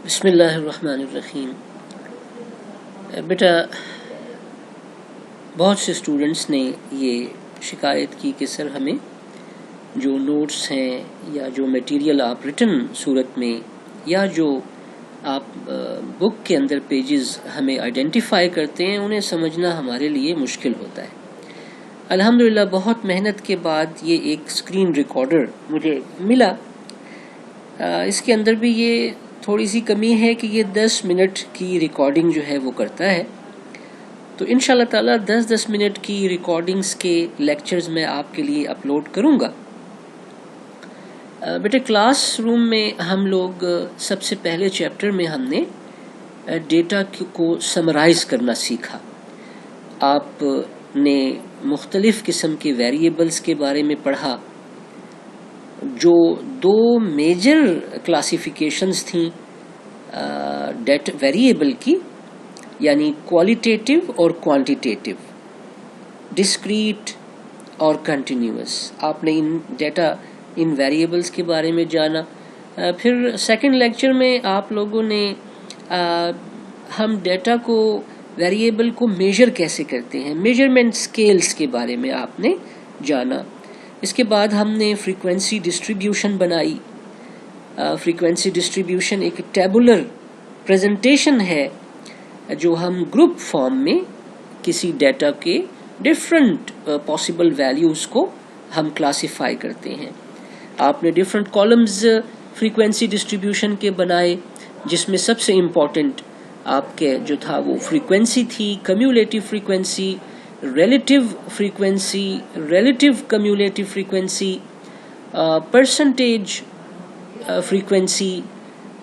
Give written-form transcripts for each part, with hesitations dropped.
بسم اللہ الرحمن الرحیم. بیٹا بہت سے اسٹوڈنٹس نے یہ شکایت کی کہ سر ہمیں جو نوٹس ہیں یا جو میٹیریل آپ ریٹن صورت میں یا جو آپ بک کے اندر پیجز ہمیں آئیڈینٹیفائی کرتے ہیں انہیں سمجھنا ہمارے لیے مشکل ہوتا ہے. الحمدللہ بہت محنت کے بعد یہ ایک اسکرین ریکارڈر مجھے ملا. اس کے اندر بھی یہ تھوڑی سی کمی ہے کہ یہ 10 منٹ کی ریکارڈنگ جو ہے وہ کرتا ہے. تو انشاءاللہ تعالی 10 منٹ کی ریکارڈنگز کے لیکچرز میں آپ کے لیے اپلوڈ کروں گا. بیٹے کلاس روم میں ہم لوگ سب سے پہلے چیپٹر میں ہم نے ڈیٹا کو سمرائز کرنا سیکھا. آپ نے مختلف قسم کے ویریبلز کے بارے میں پڑھا. جو 2 میجر کلاسیفیکیشنز تھیں ویریبل کی، یعنی کوالیٹیٹیو اور کوانٹیٹیو، ڈسکریٹ اور کنٹینیوس. آپ نے ان ویریبلز کے بارے میں جانا. پھر سیکنڈ لیکچر میں آپ لوگوں نے ہم ڈیٹا کو ویریبل کو میجر کیسے کرتے ہیں، میجرمنٹ سکیلز کے بارے میں آپ نے جانا. اس کے بعد ہم نے فریکوینسی ڈسٹریبیوشن بنائی. فریکوینسی ڈسٹریبیوشن ایک ٹیبولر پریزنٹیشن ہے جو ہم گروپ فارم میں کسی ڈیٹا کے ڈفرینٹ پاسبل ویلیوز کو ہم کلاسیفائی کرتے ہیں. آپ نے ڈفرینٹ کالمز فریکوینسی ڈسٹریبیوشن کے بنائے، جس میں سب سے امپورٹنٹ آپ کے جو تھا وہ فریکوینسی تھی، cumulative frequency, relative frequency, relative cumulative frequency, percentage frequency,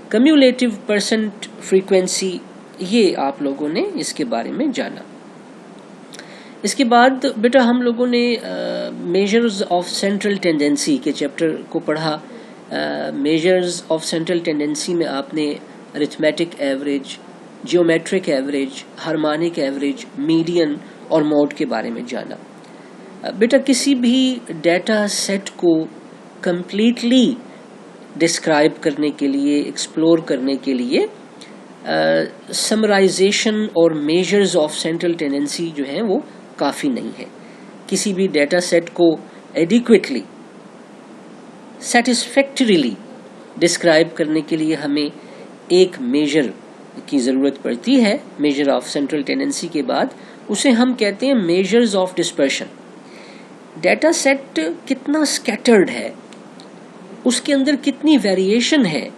cumulative percent frequency. یہ آپ لوگوں نے اس کے بارے میں جانا. اس کے بعد بیٹا ہم لوگوں نے میجرز آف سینٹرل ٹینڈنسی کے چیپٹر کو پڑھا. میجرز آف سینٹرل ٹینڈنسی میں آپ نے arithmetic average, geometric average, harmonic average, median اور موڈ کے بارے میں جانا. بیٹا کسی بھی ڈیٹا سیٹ کو کمپلیٹلی ڈسکرائب کرنے کے لیے، ایکسپلور کرنے کے لیے سمرائزیشن اور میجرز آف سینٹرل ٹینڈنسی جو ہیں وہ کافی نہیں ہے. کسی بھی ڈیٹا سیٹ کو ایڈیکویٹلی، سیٹسفیکٹریلی ڈسکرائب کرنے کے لیے ہمیں ایک میجر کی ضرورت پڑتی ہے. میجر آف سینٹرل ٹینڈنسی کے بعد اسے ہم کہتے ہیں measures of dispersion. Data set کتنا سکیٹرڈ ہے، اس کے اندر کتنی ویریشن ہے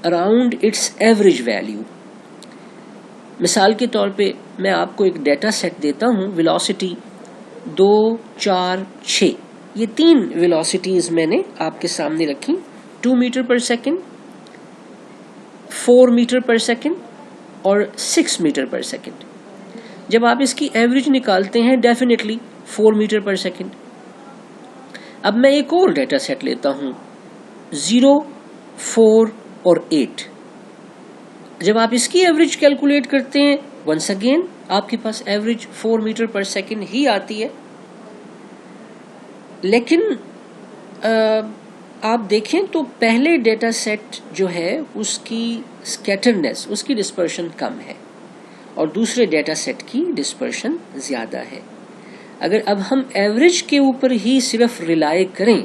اراؤنڈ اٹس ایوریج ویلیو. مثال کے طور پہ میں آپ کو ایک ڈیٹا سیٹ دیتا ہوں، ویلوسٹی 2، 4، 6. یہ 3 ویلوسٹیز میں نے آپ کے سامنے رکھی، 2 میٹر پر سیکنڈ، 4 میٹر پر سیکنڈ اور 6 میٹر پر سیکنڈ. جب آپ اس کی ایوریج نکالتے ہیں ڈیفینیٹلی 4 میٹر پر سیکنڈ. اب میں ایک اور ڈیٹا سیٹ لیتا ہوں 0، 4 اور 8. جب آپ اس کی ایوریج کیلکولیٹ کرتے ہیں ونس اگین آپ کے پاس ایوریج 4 میٹر پر سیکنڈ ہی آتی ہے. لیکن آپ دیکھیں تو پہلے ڈیٹا سیٹ جو ہے اس کی سکیٹرنیس، اس کی ڈسپرشن کم ہے اور دوسرے ڈیٹا سیٹ کی ڈسپرشن زیادہ ہے. اگر اب ہم ایوریج کے اوپر ہی صرف ریلائی کریں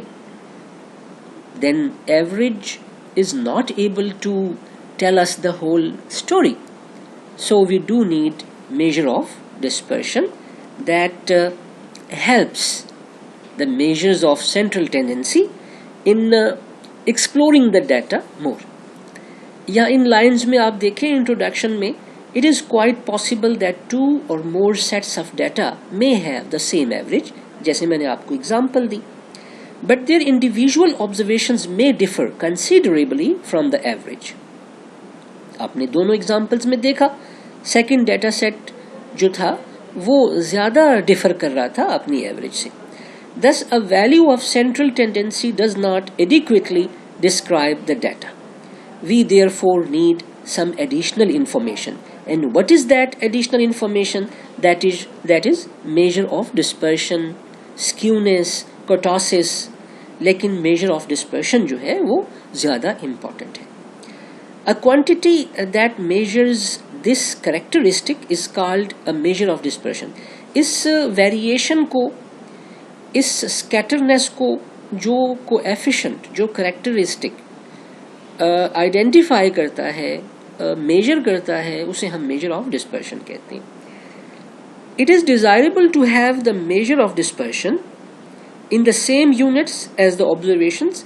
then average is not able to tell us the whole story. So we do need measure of dispersion that helps the measures of central tendency in exploring the data more. یا ان lines میں آپ دیکھیں introduction میں it is quite possible that 2 or more sets of data may have the same average، جیسے میں نے آپ کو example the. But their individual observations may differ considerably from the average. آپ نے دونوں ایگزامپلز میں دیکھا سیکنڈ ڈیٹا سیٹ جو تھا وہ زیادہ ڈیفر کر رہا تھا اپنی ایوریج سے. Thus a value of central tendency does not adequately describe the data. We therefore need some additional information. And what is that additional information? That is measure of dispersion, skewness, kurtosis. لیکن major of dispersion جو ہے وہ زیادہ important ہے. A quantity that measures this characteristic is called a measure of dispersion. اس variation کو, اس اسکیٹرنیس کو جو کویفیشنٹ, جو کریکٹرسٹک آئیڈینٹیفائی کرتا ہے, میجر کرتا ہے, اسے ہم میجر آف ڈسپرشن کہتے ہیں. It is desirable to have the measure of dispersion in the same units as the observations.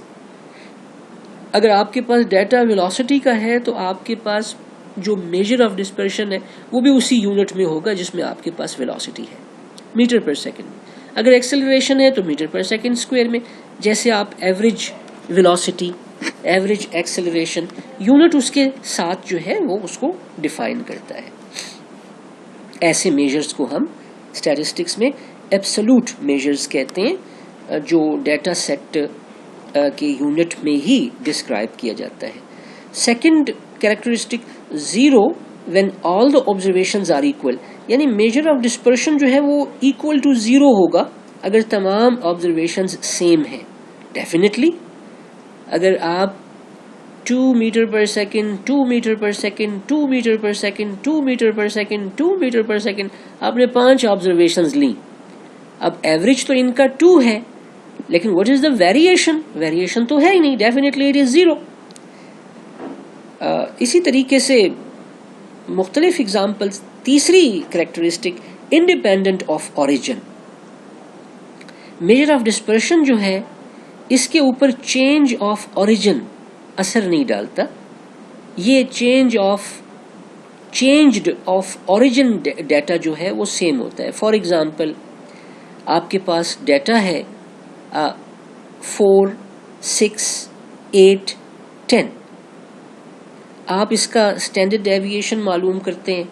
اگر آپ کے پاس ڈیٹا ویلوسٹی کا ہے تو آپ کے پاس جو میجر آف ڈسپرشن ہے وہ بھی اسی یونٹ میں ہوگا جس میں آپ کے پاس ویلوسٹی ہے, میٹر پر سیکنڈ. اگر ایکسلریشن ہے تو میٹر پر سیکنڈ اسکوائر میں. جیسے آپ average velocity, average acceleration, unit اس کے ساتھ جو ہے وہ اس کو ڈیفائن کرتا ہے. ایسے میجرز کو ہم اسٹیٹسٹکس میں ایبسولوٹ میجرز کہتے ہیں, جو ڈیٹا سیٹ کے یونٹ میں ہی ڈسکرائب کیا جاتا ہے. Second characteristic, zero when all the observations are equal, یعنی میجر آف ڈسپرشن جو ہے وہ equal to زیرو ہوگا اگر تمام observations سیم ہیں. ڈیفینیٹلی اگر آپ 2 میٹر پر سیکنڈ, 2 میٹر پر سیکنڈ, 2 میٹر پر سیکنڈ, 2 میٹر پر سیکنڈ, 2 میٹر پر سیکنڈ, آپ نے 5 آبزرویشنز لیں. اب ایوریج تو ان کا 2 ہے, لیکن what is the variation, variation تو ہے ہی نہیں, ڈیفینیٹلی it is 0. اسی طریقے سے مختلف ایگزامپلس. تیسری characteristic, independent of origin. Major of dispersion جو ہے اس کے اوپر چینج آف اوریجن اثر نہیں ڈالتا, یہ چینجڈ آف اوریجن ڈیٹا جو ہے وہ سیم ہوتا ہے. فار ایگزامپل آپ کے پاس ڈیٹا ہے 4, 6, 8, 10. آپ اس کا اسٹینڈرڈ ڈیویشن معلوم کرتے ہیں,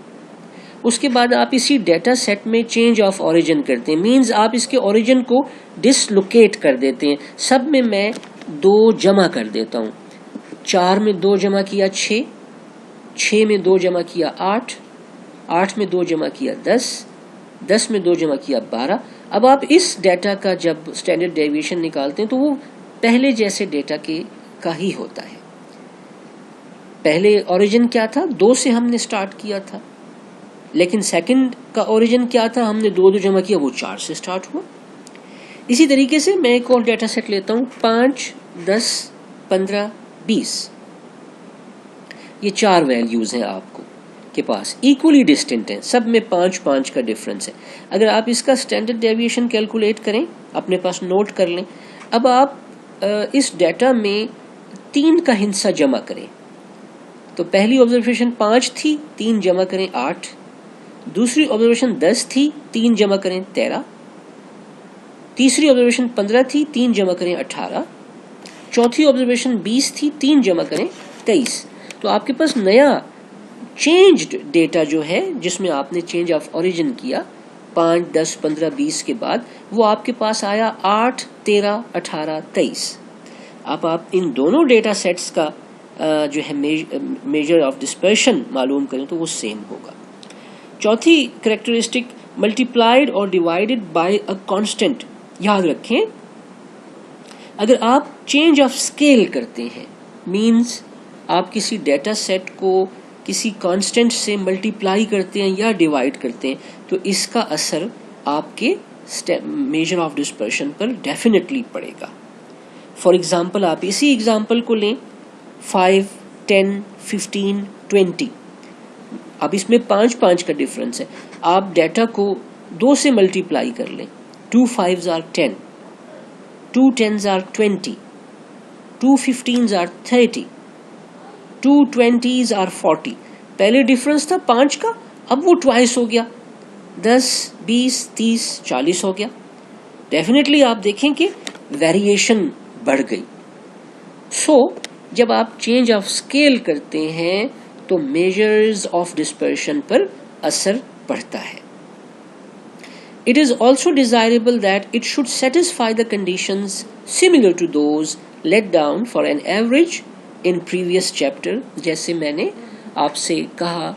اس کے بعد آپ اسی ڈیٹا سیٹ میں چینج آف اوریجن کرتے ہیں. مینز آپ اس کے اوریجن کو ڈسلوکیٹ کر دیتے ہیں. سب میں 2 جمع کر دیتا ہوں. 4 میں 2 جمع کیا 6, 6 میں 2 جمع کیا 8, 8 میں 2 جمع کیا 10, 10 میں 2 جمع کیا 12. اب آپ اس ڈیٹا کا جب اسٹینڈرڈ ڈیویشن نکالتے ہیں تو وہ پہلے جیسے ڈیٹا کا ہی ہوتا ہے. پہلے اوریجن کیا تھا, 2 سے ہم نے سٹارٹ کیا تھا, لیکن سیکنڈ کا اوریجن کیا تھا, ہم نے 2 جمع کیا, وہ 4 سے سٹارٹ ہوا. اسی طریقے سے میں ایک اور ڈیٹا سیٹ لیتا ہوں, 5, 10, 15, 20. یہ 4 ویلیوز ہیں آپ کو کے پاس, ایکولی ڈسٹنٹ ہیں, سب میں 5 کا ڈفرنس ہے. اگر آپ اس کا اسٹینڈرڈ ڈیویشن کیلکولیٹ کریں, اپنے پاس نوٹ کر لیں. اب آپ اس ڈیٹا میں 3 کا ہندسہ جمع کریں. تو پہلی آبزرویشن 5 تھی, 3 جمع کریں 8. دوسری آبزرویشن 10 تھی, 3 جمع کریں 13. تیسری آبزرویشن 15 تھی, 3 جمع کریں 18. چوتھی آبزرویشن 20 تھی, 3 جمع کریں 23. تو آپ کے پاس نیا چینجڈ ڈیٹا جو ہے جس میں آپ نے چینج آف اوریجن کیا 5, 10, 15, 20 کے بعد, وہ آپ کے پاس آیا 8, 13, 18, 23. اب آپ ان دونوں ڈیٹا سیٹس کا جو ہے میجر آف ڈسپرشن معلوم کریں تو وہ سیم ہوگا. چوتھی کریکٹرسٹک, ملٹیپلائڈ اور ڈیوائڈیڈ بائی اے کانسٹنٹ. یاد رکھیں اگر آپ چینج آف اسکیل کرتے ہیں, مینز آپ کسی ڈیٹا سیٹ کو کسی کانسٹنٹ سے ملٹیپلائی کرتے ہیں یا ڈیوائڈ کرتے ہیں, تو اس کا اثر آپ کے major of dispersion per definitely پڑے گا. فار ایگزامپل آپ اسی ایگزامپل کو لیں, 5, 10, 15, 20. اب اس میں 5 کا ڈفرنس ہے. آپ ڈیٹا کو 2 سے ملٹیپلائی کر لیں. 2 5s are 10, 2 10s are 20, 2 15s are 30, 2 20s are 40. پہلے ڈفرنس تھا 5 کا, اب وہ ٹوائس ہو گیا, 10, 20, 30, 40 ہو گیا. ڈیفینیٹلی آپ دیکھیں کہ ویریشن بڑھ گئی. سو جب آپ چینج آف اسکیل کرتے ہیں تو میجرز آف ڈسپرشن پر اثر پڑتا ہے. It is also desirable that it should satisfy the conditions similar to those laid down for an average in previous chapter. جیسے میں نے آپ سے کہا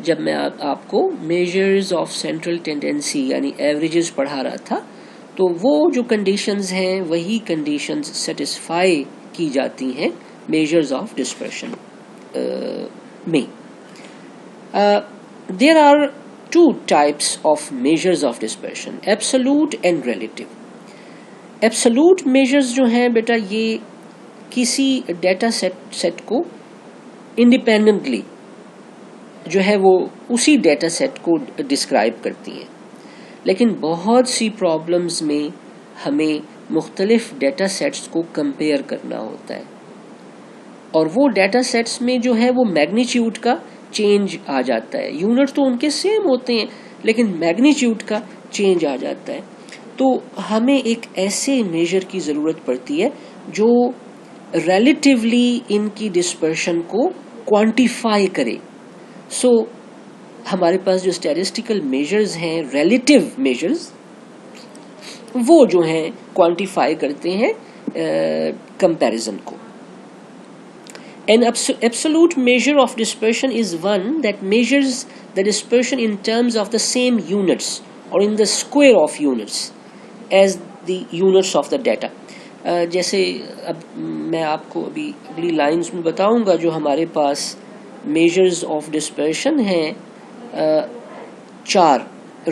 جب میں آپ کو میجرز آف سینٹرل ٹینڈنسی یعنی ایوریجز پڑھا رہا تھا, تو وہ جو کنڈیشنز ہیں وہی کنڈیشنز سیٹسفائی کی جاتی ہیں میجرز آف ڈسپرشن میں there are two types of measures of dispersion, absolute and relative. Absolute measures جو ہیں بیٹا یہ کسی ڈیٹا سیٹ کو انڈیپینڈنٹلی جو ہے وہ اسی ڈیٹا سیٹ کو ڈسکرائب کرتی ہیں، لیکن بہت سی پرابلمز میں ہمیں مختلف ڈیٹا سیٹس کو کمپیئر کرنا ہوتا ہے، اور وہ ڈیٹا سیٹس میں جو ہے وہ میگنیچیوڈ کا چینج آ جاتا ہے. یونٹ تو ان کے سیم ہوتے ہیں لیکن میگنیچیوڈ کا چینج آ جاتا ہے. تو ہمیں ایک ایسے میجر کی ضرورت پڑتی ہے جو ریلیٹیولی ان کی ڈسپرشن کو کوانٹیفائی کرے. سو ہمارے پاس جو اسٹیٹسٹیکل میجرز ہیں، ریلیٹیو میجرز، وہ جو ہیں کوانٹیفائی کرتے ہیں کمپیریزن کو. An absolute measure of dispersion is one that measures the dispersion in terms of the same units or in the square of units as the units of the data. جیسے اب میں آپ کو ابھی اگلی لائنز میں بتاؤں گا جو ہمارے پاس میجرز آف ڈسپرشن ہیں. 4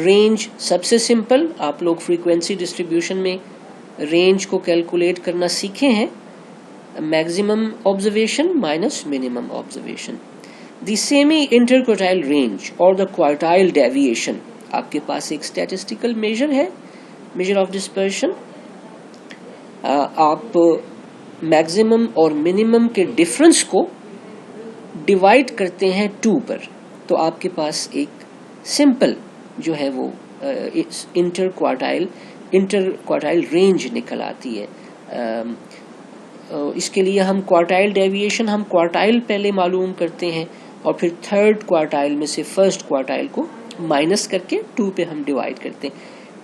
رینج سب سے سمپل، آپ لوگ فریکوینسی ڈسٹریبیوشن میں رینج کو کیلکولیٹ کرنا سیکھے ہیں. Maximum observation minus minimum observation. The semi-interquartile range or the quartile deviation آپ کے پاس ایک statistical measure ہے، measure of dispersion. آپ maximum اور minimum کے difference کو divide کرتے ہیں 2 پر، تو آپ کے پاس ایک simple جو ہے وہ interquartile range نکل آتی ہے. اس کے لیے ہم کوارٹائل ڈیویشن ہم کوارٹائل پہلے معلوم کرتے ہیں اور پھر تھرڈ کوارٹائل میں سے فرسٹ کوارٹائل کو مائنس کر کے 2 پہ ہم ڈیوائڈ کرتے ہیں.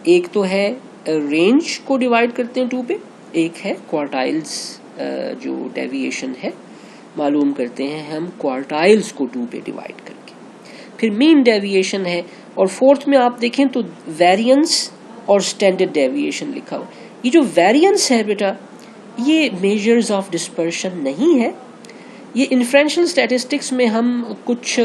ایک تو ہے رینج کو ڈیوائڈ کرتے ہیں 2 پہ، ایک ہے کوارٹائلز جو ڈیویشن ہے معلوم کرتے ہیں ہم کوارٹائلز کو 2 پہ ڈیوائڈ کر کے. پھر مین ڈیویشن ہے، اور فورتھ میں آپ دیکھیں تو ویریئنس اور اسٹینڈرڈ ڈیویشن لکھا ہوا. یہ جو ویریئنس ہے بیٹا یہ میجرز آف ڈسپرشن نہیں ہے، یہ انفرینشیل اسٹیٹسٹکس میں ہم کچھ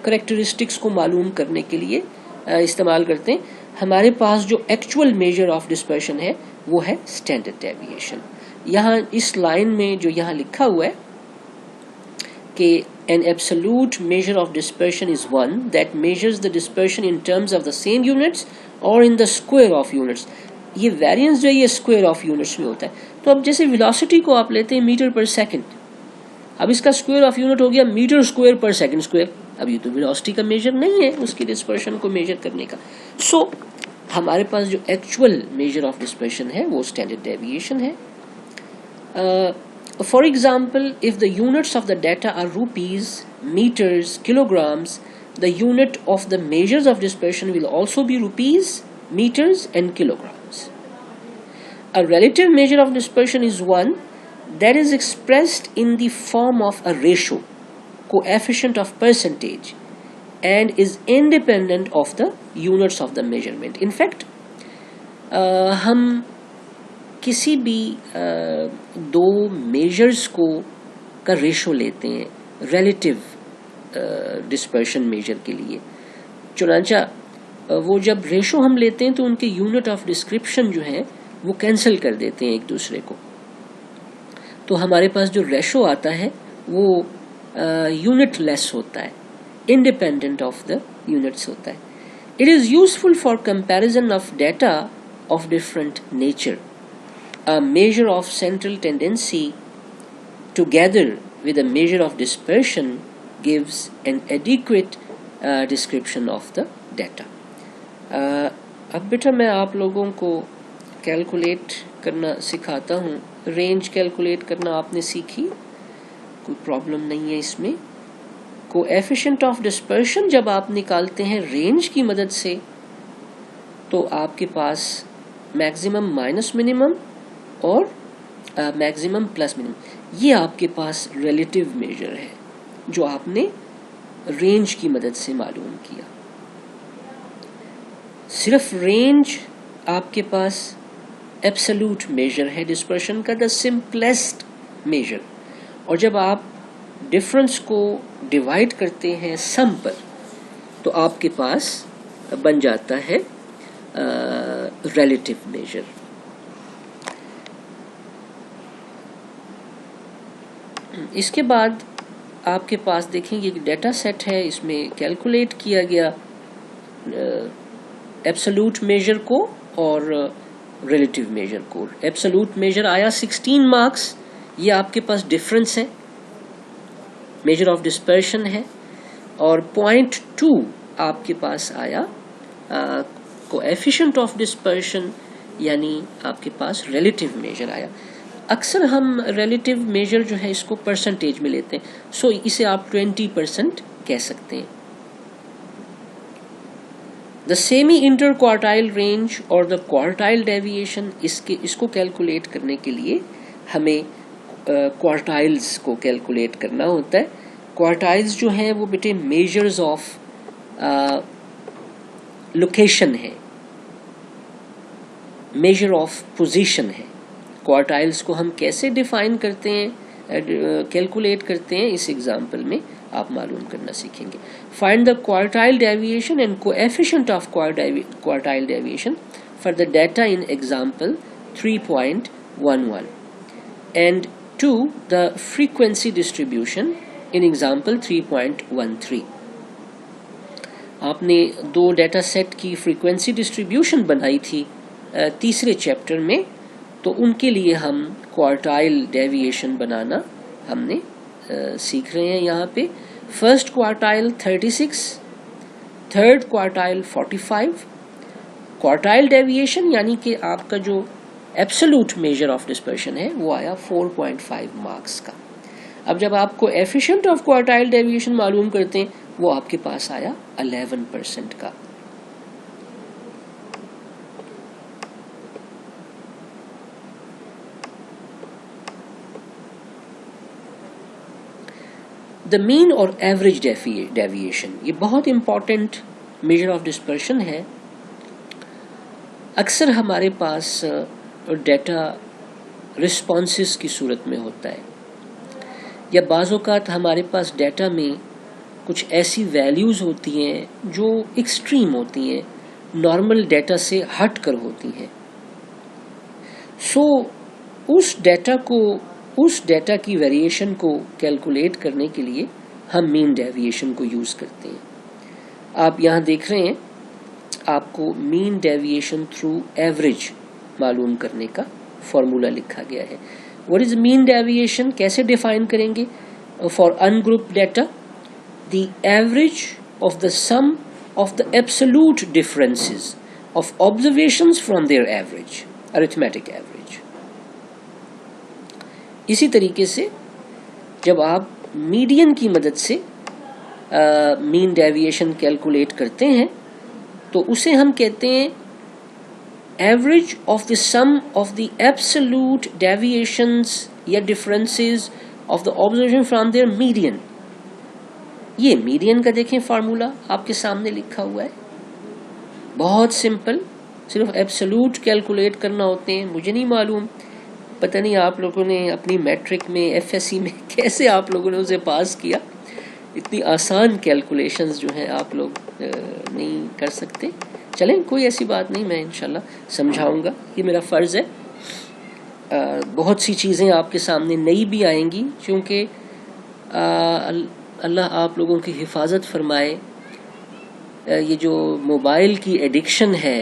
کریکٹرسٹکس کو معلوم کرنے کے لیے استعمال کرتے ہیں. ہمارے پاس جو ایکچوئل میجر آف ڈسپرشن ہے وہ ہے اسٹینڈرڈ ڈیویشن. یہاں اس لائن میں جو یہاں لکھا ہوا ہے کہ an absolute measure of dispersion is one that measures the dispersion in terms of the same units or in the square of units. یہ ویریئنس جو ہے یہ اسکوئر آف یونٹس میں ہوتا ہے. تو اب جیسے ویلوسٹی کو آپ لیتے ہیں میٹر پر سیکنڈ، اب اس کا اسکوئر آف یونٹ ہو گیا metre square per second square. اب یہ تو ویلوسٹی کا میجر نہیں ہے اس کی ڈسپرشن کو میجر کرنے کا. سو ہمارے پاس جو ایکچوئل میجر آف ڈسپرشن ہے وہ اسٹینڈرڈ ڈیویشن ہے. For example if the units of the data are rupees, meters, kilograms, the unit of the measures of dispersion will also be rupees, meters and kilograms. A relative measure of dispersion is one that is expressed in the form of a ratio, coefficient of percentage, and is independent of the units of the measurement. In fact, ہم کسی بھی 2 measures کا ratio لیتے ہیں relative dispersion major کے لیے. چنانچہ وہ جب ریشو ہم لیتے ہیں تو ان کے یونٹ آف ڈسکرپشن جو ہیں وہ کینسل کر دیتے ہیں ایک دوسرے کو، تو ہمارے پاس جو ریشو آتا ہے وہ یونٹ لیس ہوتا ہے، انڈیپینڈنٹ آف دا یونٹس ہوتا ہے. It is useful for comparison of data of different nature. A measure of central tendency together with a measure of dispersion gives an adequate description of the data. اب بیٹا میں آپ لوگوں کو calculate کرنا سکھاتا ہوں. رینج کیلکولیٹ کرنا آپ نے سیکھی، کوئی پرابلم نہیں ہے اس میں. کوایفیشنٹ آف ڈسپرشن جب آپ نکالتے ہیں رینج کی مدد سے تو آپ کے پاس میکسیمم مائنس منیمم اور میکسیمم پلس منیمم، یہ آپ کے پاس ریلیٹیو میجر ہے جو آپ نے رینج کی مدد سے معلوم کیا. صرف رینج آپ کے پاس ایبسولوٹ میجر ہے ڈسپرشن کا، دا سمپلیسٹ میجر. اور جب آپ ڈفرنس کو ڈیوائڈ کرتے ہیں سم پر تو آپ کے پاس بن جاتا ہے ریلیٹو میجر. اس کے بعد آپ کے پاس دیکھیں یہ ڈیٹا سیٹ ہے, اس میں کیلکولیٹ کیا گیا ایبسولوٹ میجر کو اور ریلیٹو میجر کو. ایبسولوٹ میجر آیا 16 مارکس, یہ آپ کے پاس ڈفرنس ہے, میجر آف ڈسپرشن ہے, اور 0.2 آپ کے پاس آیا کوایفیشنٹ آف ڈسپرشن, یعنی آپ کے پاس ریلیٹو میجر آیا. اکثر ہم ریلیٹو میجر جو ہے اس کو پرسنٹیج میں لیتے ہیں, سو اسے آپ 20% کہہ سکتے ہیں. The semi inter quartile range اور دا کوارٹائل ڈیویشن, اس کو کیلکولیٹ کرنے کے لیے ہمیں کوارٹائلز کو کیلکولیٹ کرنا ہوتا ہے. کوارٹائلز جو ہیں وہ بیٹے میجرز آف لوکیشن ہے, میجر آف پوزیشن ہے. کوارٹائلز کو ہم کیسے ڈیفائن کرتے ہیں, کیلکولیٹ کرتے ہیں, اس ایگزامپل میں آپ معلوم کرنا سیکھیں گے. Find the quartile deviation and coefficient of quartile deviation for the data in example 3.11 and 2 the frequency distribution in example 3.13. آپ نے دو ڈیٹا سیٹ کی فریکوینسی ڈسٹریبیوشن بنائی تھی تیسرے چیپٹر میں, تو ان کے لیے ہم کوارٹائل ڈیویشن بنانا ہم نے سیکھ رہے ہیں یہاں پہ. First quartile 36, third quartile 45. Quartile deviation یعنی کہ آپ کا جو ایبسولوٹ میجر آف ڈسپرشن ہے وہ آیا 4.5 مارکس کا. اب جب آپ کو ایفیشنٹ آف کوارٹائل ڈیویشن معلوم کرتے ہیں وہ آپ کے پاس آیا 11% کا. دا مین اور ایوریج ڈیویشن, یہ بہت امپورٹنٹ میجر آف ڈسپرشن ہے. اکثر ہمارے پاس ڈیٹا رسپانسز کی صورت میں ہوتا ہے, یا بعض اوقات ہمارے پاس ڈیٹا میں کچھ ایسی ویلیوز ہوتی ہیں جو ایکسٹریم ہوتی ہیں, نارمل ڈیٹا سے ہٹ کر ہوتی ہیں. سو اس ڈیٹا کی ویریشن کو کیلکولیٹ کرنے کے لیے ہم مین ڈیویشن کو یوز کرتے ہیں. آپ یہاں دیکھ رہے ہیں آپ کو مین ڈیویشن تھرو ایوریج معلوم کرنے کا فارمولا لکھا گیا ہے. واٹ از مین ڈیویشن, کیسے ڈیفائن کریں گے؟ For ungrouped data the average of the sum of the absolute differences of observations from their average, arithmetic average. اسی طریقے سے جب آپ میڈین کی مدد سے مین ڈیویشن کیلکولیٹ کرتے ہیں تو اسے ہم کہتے ہیں average of the sum of the absolute deviations یا differences of the observation from their median. یہ میڈین کا دیکھیں فارمولا آپ کے سامنے لکھا ہوا ہے, بہت سمپل, صرف ایبسولوٹ کیلکولیٹ کرنا ہوتے ہیں. مجھے نہیں معلوم, پتہ نہیں آپ لوگوں نے اپنی میٹرک میں ایف ایس سی میں کیسے آپ لوگوں نے اسے پاس کیا. اتنی آسان کیلکولیشنز جو ہیں آپ لوگ نہیں کر سکتے. چلیں کوئی ایسی بات نہیں, میں انشاءاللہ سمجھاؤں گا, یہ میرا فرض ہے. بہت سی چیزیں آپ کے سامنے نئی بھی آئیں گی, کیونکہ اللہ آپ لوگوں کی حفاظت فرمائے. یہ جو موبائل کی ایڈکشن ہے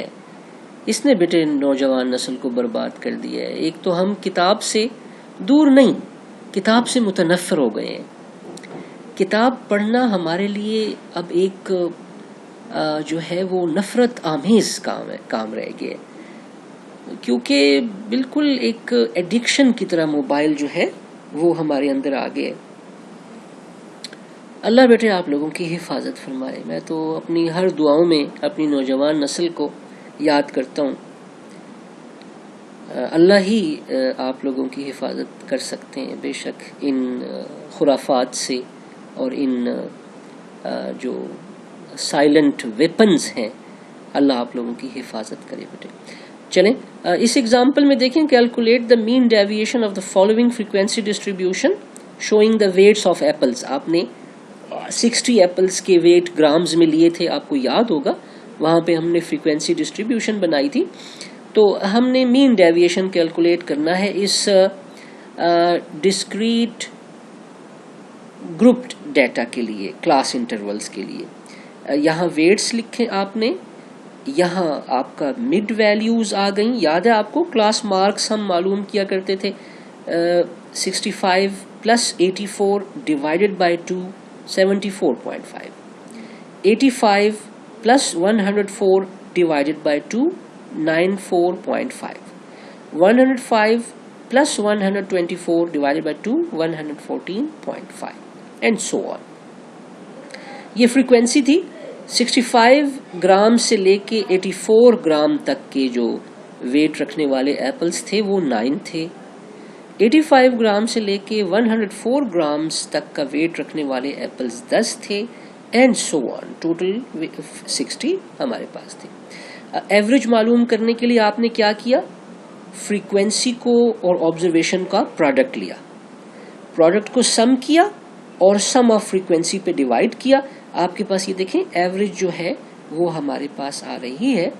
اس نے بیٹے نوجوان نسل کو برباد کر دیا ہے. ایک تو ہم کتاب سے دور نہیں, کتاب سے متنفر ہو گئے ہیں. کتاب پڑھنا ہمارے لیے اب ایک جو ہے وہ نفرت آمیز کام رہ گیا ہے, کیونکہ بالکل ایک ایڈکشن کی طرح موبائل جو ہے وہ ہمارے اندر آ گیا. اللہ بیٹے آپ لوگوں کی حفاظت فرمائے. میں تو اپنی ہر دعاؤں میں اپنی نوجوان نسل کو یاد کرتا ہوں. اللہ ہی آپ لوگوں کی حفاظت کر سکتے ہیں بے شک ان خرافات سے اور ان جو سائلنٹ ویپنز ہیں. اللہ آپ لوگوں کی حفاظت کرے بیٹے. چلیں اس ایگزامپل میں دیکھیں, calculate the mean deviation of the following frequency distribution showing the weights of apples. آپ نے 60 ایپلز کے ویٹ گرامز میں لیے تھے، آپ کو یاد ہوگا وہاں پہ ہم نے فریکوینسی ڈسٹریبیوشن بنائی تھی. تو ہم نے مین ڈیویشن کیلکولیٹ کرنا ہے اس ڈسکریٹ گروپڈ ڈیٹا کے لیے، کلاس انٹرولز کے لیے. یہاں ویٹس لکھیں آپ نے، یہاں آپ کا مڈ ویلیوز آ گئیں. یاد ہے آپ کو کلاس مارکس ہم معلوم کیا کرتے تھے، 65 plus 84 divided by 2 74.5، 85 plus 104 divided by 2 94.5، 105 plus 124 divided by 2 114.5 and so on. یہ فریکوینسی تھی. 65 گرام سے لے کے 84 گرام تک کے جو ویٹ رکھنے والے ایپلز تھے وہ 9 تھے. 85 گرام سے لے کے 104 گرامز تک کا ویٹ رکھنے والے ایپلز 10 تھے اینڈ سو آن. ٹوٹل 60 ہمارے پاس تھے. ایوریج معلوم کرنے کے لیے آپ نے کیا کیا؟ فریکوینسی کو اور آبزرویشن کا پروڈکٹ لیا، پروڈکٹ کو سم کیا اور سم آف فریکوینسی پہ ڈیوائڈ کیا. آپ کے پاس یہ دیکھیں ایوریج جو ہے وہ ہمارے پاس آ رہی ہے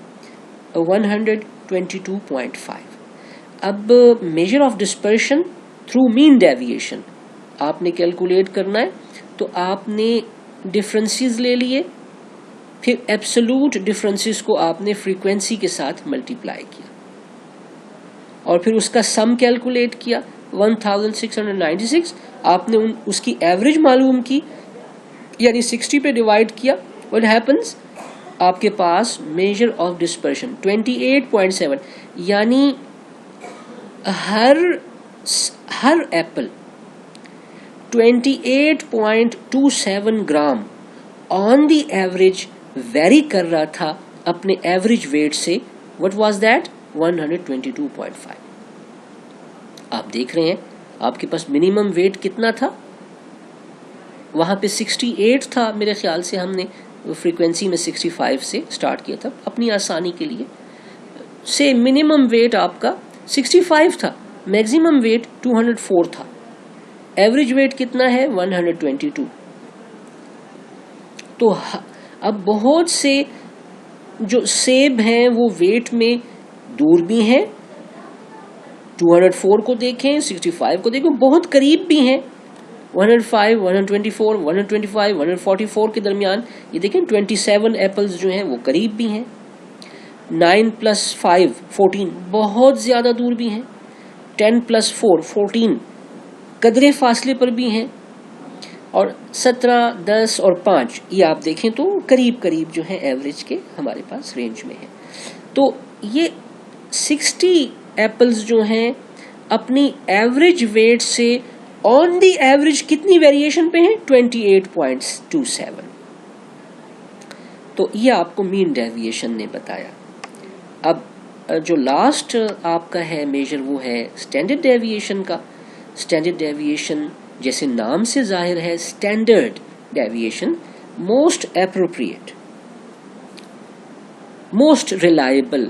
122.5. اب measure of dispersion through mean deviation آپ نے کیلکولیٹ کرنا ہے. تو آپ نے ڈفرینسز لے لیے، پھر ایبسولوٹ ڈفرینسز کو آپ نے فریکوینسی کے ساتھ ملٹیپلائی کیا اور پھر اس کا سم کیلکولیٹ کیا 1696. آپ نے اس کی ایوریج معلوم کی یعنی 60 پہ ڈیوائڈ کیا. What happens؟ آپ کے پاس میجر آف ڈسپرشن 28.7، یعنی ہر apple 28.27 gram on the average vary کر رہا تھا اپنے ایوریج ویٹ سے. What was that؟ 122.5. آپ دیکھ رہے ہیں آپ کے پاس منیمم ویٹ کتنا تھا؟ وہاں پہ 68 تھا میرے خیال سے. ہم نے فریکوینسی میں 65 سے سٹارٹ کیا تھا اپنی آسانی کے لیے. سے منیمم ویٹ آپ کا 65 تھا، میکسیمم ویٹ 204 تھا، ایوریج ویٹ کتنا ہے 122. تو اب بہت سے جو سیب ہیں وہ ویٹ میں دور بھی ہیں. 204 کو دیکھیں، 65 کو دیکھیں، بہت قریب بھی ہیں. 105 124 125 144 کے درمیان یہ دیکھیں 27 ایپلز جو ہیں وہ قریب بھی ہیں. 9 plus 5 14 بہت زیادہ دور بھی ہیں. 10 plus 4 14 قدرے فاصلے پر بھی ہیں. اور 17 10 اور 5 یہ آپ دیکھیں تو قریب قریب جو ہیں ایوریج کے ہمارے پاس رینج میں ہیں. تو یہ 60 ایپلز جو ہیں اپنی ایوریج ویٹ سے آن دی ایوریج کتنی ویریشن پہ ہیں 28.27. تو یہ آپ کو مین ڈیویشن نے بتایا. اب جو لاسٹ آپ کا ہے میجر وہ ہے اسٹینڈرڈ ڈیویشن کا. اسٹینڈرڈ ڈیویشن جیسے نام سے ظاہر ہے standard deviation most appropriate most reliable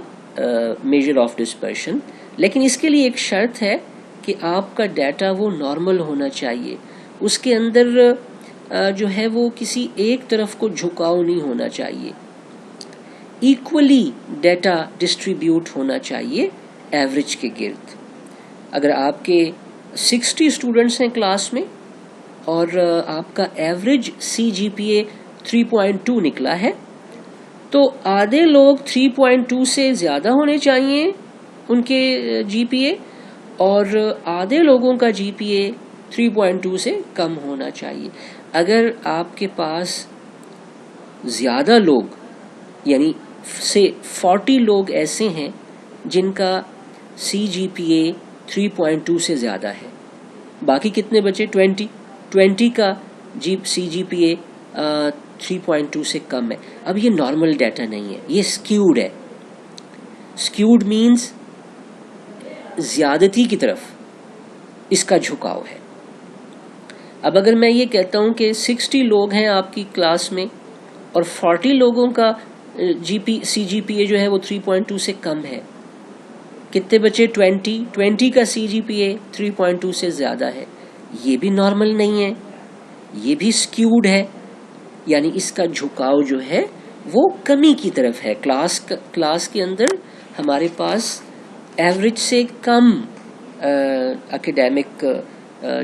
measure of dispersion. لیکن اس کے لیے ایک شرط ہے کہ آپ کا ڈیٹا وہ نارمل ہونا چاہیے، اس کے اندر جو ہے وہ کسی ایک طرف کو جھکاؤ نہیں ہونا چاہیے. ایکولی ڈیٹا ڈسٹریبیوٹ ہونا چاہیے ایوریج کے گرد. اگر آپ کے 60 اسٹوڈنٹس ہیں کلاس میں اور آپ کا ایوریج CGPA 3.2 نکلا ہے تو آدھے لوگ 3.2 سے زیادہ ہونے چاہیے ان کے GPA اور آدھے لوگوں کا GPA 3.2 سے کم ہونا چاہیے. اگر آپ کے پاس زیادہ لوگ یعنی سے 40 لوگ ایسے ہیں جن کا CGPA 3.2 سے زیادہ ہے، باقی کتنے بچے 20 کا CGPA 3.2 سے کم ہے. اب یہ نارمل ڈیٹا نہیں ہے، یہ سکیوڈ ہے. سکیوڈ مینز زیادتی کی طرف اس کا جھکاؤ ہے. اب اگر میں یہ کہتا ہوں کہ 60 لوگ ہیں آپ کی کلاس میں اور 40 لوگوں کا CGPA جو ہے وہ 3.2 سے کم ہے، کتنے بچے 20 کا CGPA 3.2 سے زیادہ ہے، یہ بھی نارمل نہیں ہے. یہ بھی سکیوڈ ہے، یعنی اس کا جھکاؤ جو ہے وہ کمی کی طرف ہے. کلاس کے اندر ہمارے پاس ایوریج سے کم اکیڈیمک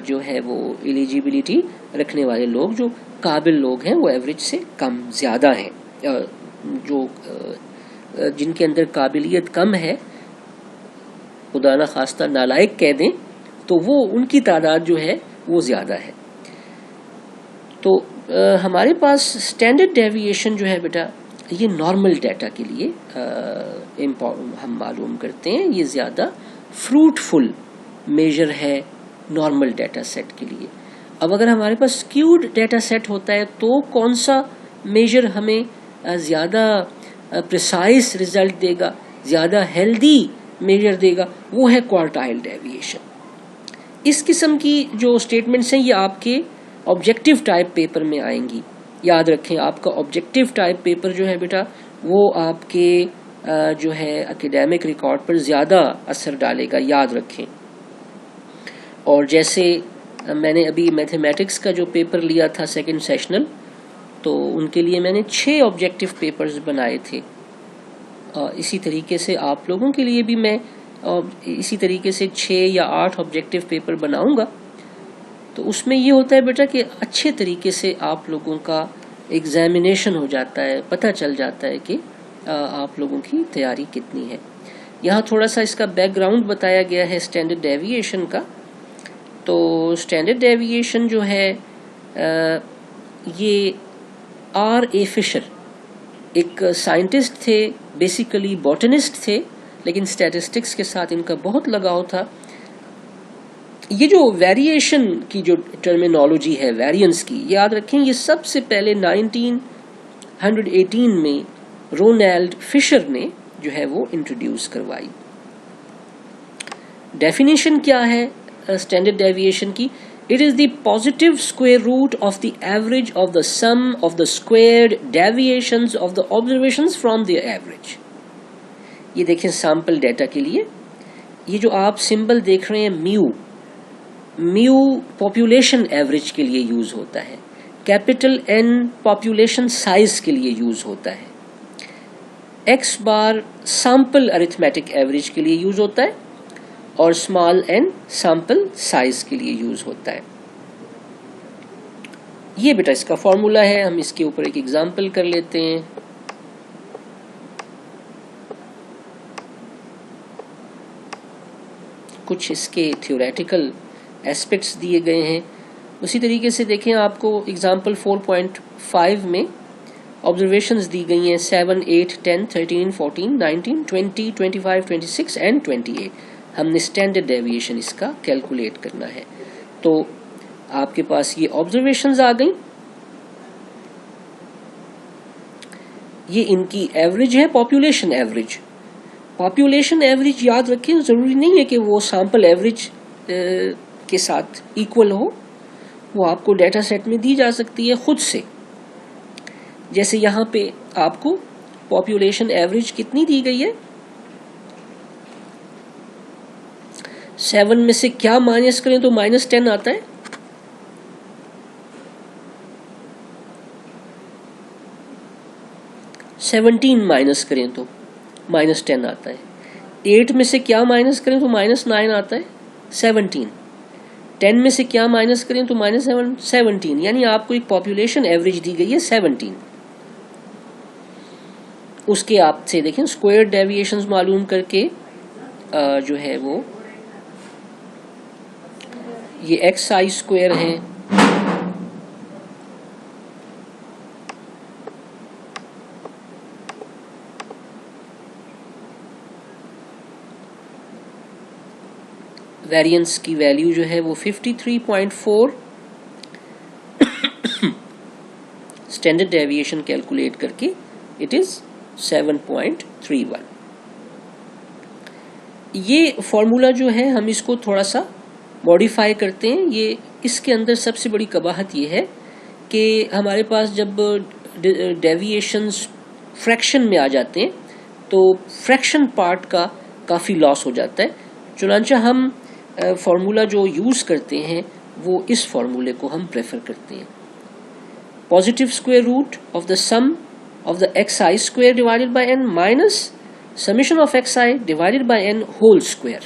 جو ہے وہ ایلیجیبلٹی رکھنے والے لوگ، جو قابل لوگ ہیں، وہ ایوریج سے کم زیادہ ہیں. جو جن کے اندر قابلیت کم ہے، خدا نہ خواستہ نالائق کہہ دیں، تو وہ ان کی تعداد جو ہے وہ زیادہ ہے. تو ہمارے پاس اسٹینڈرڈ ڈیویشن جو ہے بیٹا، یہ نارمل ڈیٹا کے لیے ہم معلوم کرتے ہیں. یہ زیادہ فروٹفل میجر ہے نارمل ڈیٹا سیٹ کے لیے. اب اگر ہمارے پاس اسکیوڈ ڈیٹا سیٹ ہوتا ہے تو کون سا میجر ہمیں زیادہ پریسائز رزلٹ دے گا، زیادہ ہیلدی میجر دے گا؟ وہ ہے کوارٹائل ڈیویشن. اس قسم کی جو اسٹیٹمنٹس ہیں یہ آپ کے آبجیکٹیو ٹائپ پیپر میں آئیں گی. یاد رکھیں، آپ کا آبجیکٹیو ٹائپ پیپر جو ہے بیٹا وہ آپ کے جو ہے اکیڈیمک ریکارڈ پر زیادہ اثر ڈالے گا، یاد رکھیں. اور جیسے میں نے ابھی میتھمیٹکس کا جو پیپر لیا تھا سیکنڈ سیشنل، تو ان کے لیے میں نے 6 آبجیکٹیو پیپرز بنائے تھے. اسی طریقے سے آپ لوگوں کے لیے بھی میں اسی طریقے سے 6 یا 8 آبجیکٹیو پیپر بناؤں گا. تو اس میں یہ ہوتا ہے بیٹا کہ اچھے طریقے سے آپ لوگوں کا ایگزامینیشن ہو جاتا ہے، پتہ چل جاتا ہے کہ آپ لوگوں کی تیاری کتنی ہے. یہاں تھوڑا سا اس کا بیک گراؤنڈ بتایا گیا ہے اسٹینڈرڈ ڈیویشن کا. تو اسٹینڈرڈ ڈیویشن جو ہے یہ R.A. فشر ایک سائنٹسٹ تھے، بیسیکلی باٹنسٹ تھے، لیکن اسٹیٹسٹکس کے ساتھ ان کا بہت لگاؤ تھا. یہ جو ویریشن کی جو ٹرمینالوجی ہے ویریئنس کی، یاد رکھیں یہ سب سے پہلے 1918 میں رونالڈ فشر نے جو ہے وہ انٹروڈیوس کروائی. ڈیفینیشن کیا ہے اسٹینڈرڈ ڈیویشن کی؟ It is the positive square root of the average of the sum of the squared deviations of the observations from the average. یہ دیکھیں سیمپل ڈیٹا کے لیے یہ جو آپ سمبل دیکھ رہے ہیں میو پاپولیشن ایوریج کے لیے یوز ہوتا ہے، کیپٹل N پاپولیشن سائز کے لیے یوز ہوتا ہے، ایکس بار سیمپل ارتھمیٹک ایوریج کے لیے یوز ہوتا ہے، اور اسمال n سیمپل سائز کے لیے یوز ہوتا ہے. یہ بیٹا اس کا فارمولا ہے. ہم اس کے اوپر ایک ایگزامپل کر لیتے ہیں. کچھ اس کے تھیوریٹیکل ایسپیکٹس دیے گئے ہیں. اسی طریقے سے دیکھیں آپ کو ایگزامپل 4.5 میں آبزرویشنز دی گئی ہیں 7, 8, 10, 13, 14, 19, 20, 25, 26 اینڈ 28. ہم نے اسٹینڈرڈ ڈیویشن اس کا کیلکولیٹ کرنا ہے. تو آپ کے پاس یہ آبزرویشنز آ گئیں، یہ ان کی ایوریج ہے، پاپولیشن ایوریج. پاپولیشن ایوریج یاد رکھیں ضروری نہیں ہے کہ وہ سیمپل ایوریج کے ساتھ ایکول ہو، وہ آپ کو ڈیٹا سیٹ میں دی جا سکتی ہے خود سے. جیسے یہاں پہ آپ کو پاپولیشن ایوریج کتنی دی گئی ہے، 7 میں سے کیا مائنس کریں تو -10 آتا ہے، -17 مائنس کریں تو -10 آتا ہے. 8 میں سے کیا مائنس کریں تو -9 آتا ہے 17. 10 میں سے کیا مائنس کریں تو -17. یعنی آپ کو ایک پاپولیشن ایوریج دی گئی ہے 17. اس کے آپ سے دیکھیں اسکوائر ڈیویشنز معلوم کر کے جو ہے وہ یہ ایکس آئی اسکوائر ہیں، ویریئنس کی ویلیو جو ہے وہ 53.4. اسٹینڈرڈ ڈیویشن کیلکولیٹ کر کے اٹ از 7.31. یہ فارمولا جو ہے ہم اس کو تھوڑا سا موڈیفائی کرتے ہیں. یہ اس کے اندر سب سے بڑی قباحت یہ ہے کہ ہمارے پاس جب ڈیویشنز فریکشن میں آ جاتے ہیں تو فریکشن پارٹ کا کافی لاس ہو جاتا ہے. چنانچہ ہم فارمولا جو یوز کرتے ہیں وہ اس فارمولے کو ہم پریفر کرتے ہیں. positive square root of the sum of the xi square divided by n minus summation of xi divided by n whole square.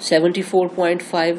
74.5.